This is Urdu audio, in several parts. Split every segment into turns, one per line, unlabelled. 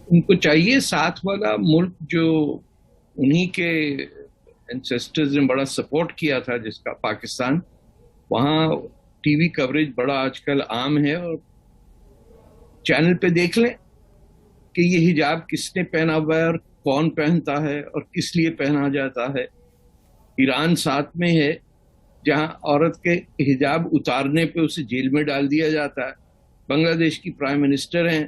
ان کو چاہیے ساتھ والا ملک جو انہی کے اینسیسٹرز نے بڑا سپورٹ کیا تھا جس کا پاکستان، وہاں ٹی وی کوریج بڑا آج کل عام ہے، اور چینل پہ دیکھ لیں کہ یہ حجاب کس نے پہنا ہوا ہے اور کون پہنتا ہے اور کس لیے پہنا جاتا ہے۔ ایران ساتھ میں ہے جہاں عورت کے حجاب اتارنے پہ اسے جیل میں ڈال دیا جاتا ہے۔ بنگلہ دیش کی پرائم منسٹر ہیں۔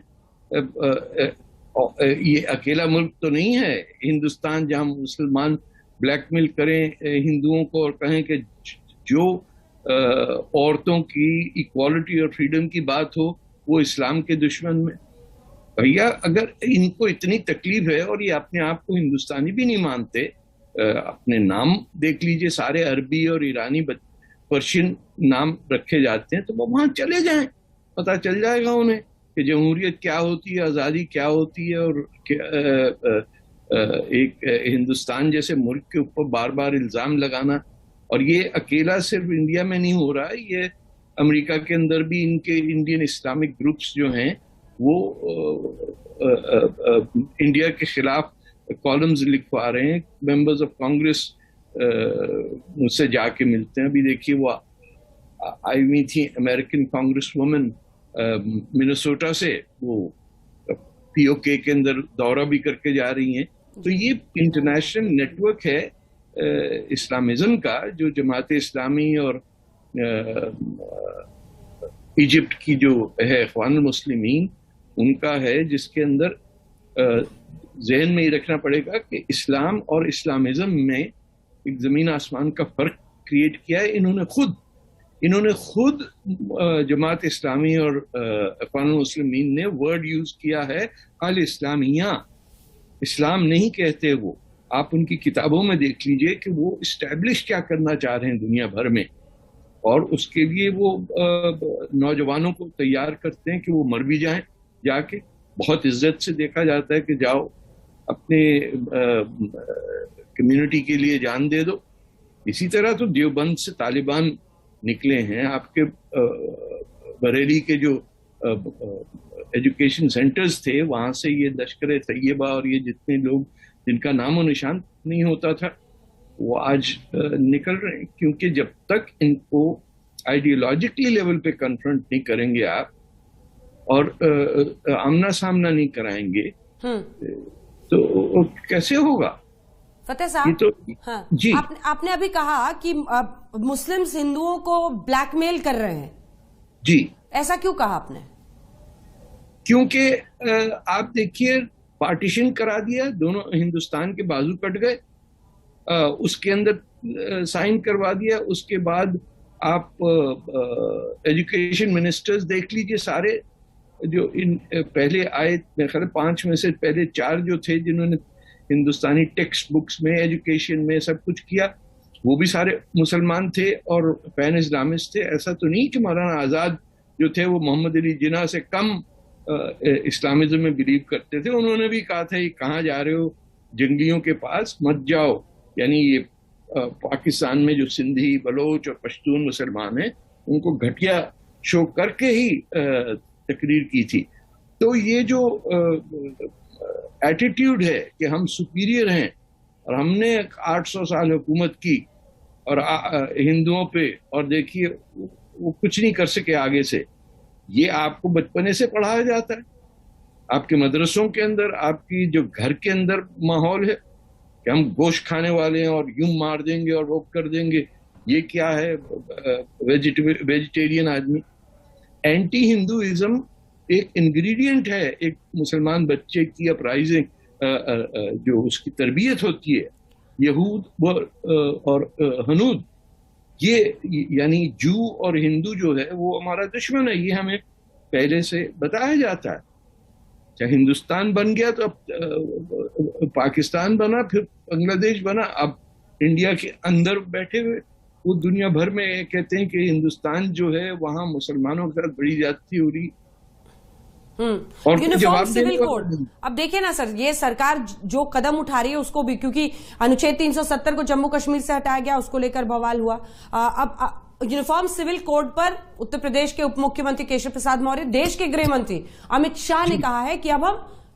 یہ اکیلا ملک تو نہیں ہے ہندوستان جہاں مسلمان بلیک میل کریں ہندوؤں کو اور کہیں کہ جو عورتوں کی ایکوالٹی اور فریڈم کی بات ہو وہ اسلام کے دشمن میں۔ بھیا اگر ان کو اتنی تکلیف ہے اور یہ اپنے آپ کو ہندوستانی بھی نہیں مانتے، اپنے نام دیکھ لیجئے، سارے عربی اور ایرانی پرشین نام رکھے جاتے ہیں، تو وہ وہاں چلے جائیں، پتہ چل جائے گا انہیں کہ جمہوریت کیا ہوتی ہے، آزادی کیا ہوتی ہے، اور ایک ہندوستان جیسے ملک کے اوپر بار بار الزام لگانا۔ اور یہ اکیلا صرف انڈیا میں نہیں ہو رہا ہے، یہ امریکہ کے اندر بھی ان کے انڈین اسلامک گروپس جو ہیں وہ انڈیا کے خلاف کالمز لکھوا رہے ہیں۔ ممبرز آف کانگریس مجھ سے جا کے ملتے ہیں۔ ابھی دیکھیے وہ آئی ہوئی تھی امریکن کانگریس وومن منیسوٹا سے، وہ پی او کے اندر دورہ بھی کر کے جا رہی ہیں۔ تو یہ انٹرنیشنل نیٹ ورک ہے اسلامزم کا، جو جماعت اسلامی اور ایجپٹ کی جو ہے اخوان المسلمین ان کا ہے، جس کے اندر ذہن میں یہ رکھنا پڑے گا کہ اسلام اور اسلامزم میں ایک زمین آسمان کا فرق کریٹ کیا ہے۔ انہوں نے خود جماعت اسلامی اور اخوان المسلمین نے ورڈ یوز کیا ہے الاسلامیہ، اسلام نہیں کہتے وہ۔ آپ ان کی کتابوں میں دیکھ لیجئے کہ وہ اسٹیبلش کیا کرنا چاہ رہے ہیں دنیا بھر میں، اور اس کے لیے وہ نوجوانوں کو تیار کرتے ہیں کہ وہ مر بھی جائیں جا کے۔ بہت عزت سے دیکھا جاتا ہے کہ جاؤ اپنے کمیونٹی کے لیے جان دے دو۔ اسی طرح تو دیوبند سے طالبان نکلے ہیں، آپ کے بریلی کے جو ایجوکیشن سینٹرز تھے وہاں سے یہ لشکر طیبہ اور یہ جتنے لوگ جن کا نام و نشان نہیں ہوتا تھا وہ آج نکل رہے ہیں، کیونکہ جب تک ان کو آئیڈیالوجیکلی لیول پہ کنفرنٹ نہیں کریں گے آپ اور آمنا سامنا نہیں کرائیں گے تو کیسے ہوگا؟
فتح صاحب، ہاں جی، آپ نے ابھی کہا کہ مسلمز ہندوؤں کو بلیک میل کر رہے ہیں،
جی
ایسا کیوں کہا آپ نے؟
کیونکہ آپ دیکھیے پارٹیشن کرا دیا، دونوں ہندوستان کے بازو کٹ گئے، اس کے اندر سائن کروا دیا، اس کے بعد آپ ایجوکیشن منسٹرز دیکھ لیجئے، سارے جو پہلے آئے میرے خیال 5 میں سے پہلے 4 جو تھے جنہوں نے ہندوستانی ٹیکسٹ بکس میں ایجوکیشن میں سب کچھ کیا، وہ بھی سارے مسلمان تھے اور پین اسلامسٹ تھے۔ ایسا تو نہیں کہ مولانا آزاد جو تھے وہ محمد علی جناح سے کم اسلامزم میں بلیو کرتے تھے، انہوں نے بھی کہا تھا یہ کہاں جا رہے ہو، جنگلیوں کے پاس مت جاؤ۔ یعنی یہ پاکستان میں جو سندھی، بلوچ اور پشتون مسلمان ہیں ان کو گھٹیا شو کر کے ہی تقریر کی تھی۔ تو یہ جو ایٹیٹیوڈ ہے کہ ہم سپیریئر ہیں اور ہم نے 800 سال حکومت کی اور ہندوؤں پہ، اور دیکھیے وہ کچھ نہیں کر سکے آگے سے، یہ آپ کو بچپنے سے پڑھایا جاتا ہے آپ کے مدرسوں کے اندر، آپ کی جو گھر کے اندر ماحول ہے کہ ہم گوشت کھانے والے ہیں اور یوں مار دیں گے اور وہ کر دیں گے۔ یہ کیا ہے ویجیٹیرین آدمی؟ اینٹی ہندوازم ایک انگریڈینٹ ہے ایک مسلمان بچے کی اپرائزنگ جو اس کی تربیت ہوتی ہے۔ یہود اور ہنود، یہ یعنی جو اور ہندو جو ہے وہ ہمارا دشمن ہے، یہ ہمیں پہلے سے بتایا جاتا ہے۔ چاہے ہندوستان بن گیا تو اب پاکستان بنا، پھر بنگلہ دیش بنا، اب انڈیا کے اندر بیٹھے ہوئے وہ دنیا بھر میں کہتے ہیں کہ ہندوستان جو ہے وہاں مسلمانوں کے ساتھ بڑی زیادتی ہو رہی۔
یونیفارم سول کوڈ، اب دیکھیں نا سر، یہ سرکار جو قدم اٹھا رہی ہے اس کو بھی، کیونکہ انوچھید 370 کو جموں کشمیر سے ہٹایا گیا، اس کو لے کر بوال ہوا۔ اب یونیفارم سول کوڈ پر اتر پردیش کے اپ مکھیہ منتری کیشو پرساد موریہ، دیش کے گرہ منتری امت شاہ نے کہا ہے کہ اب ہم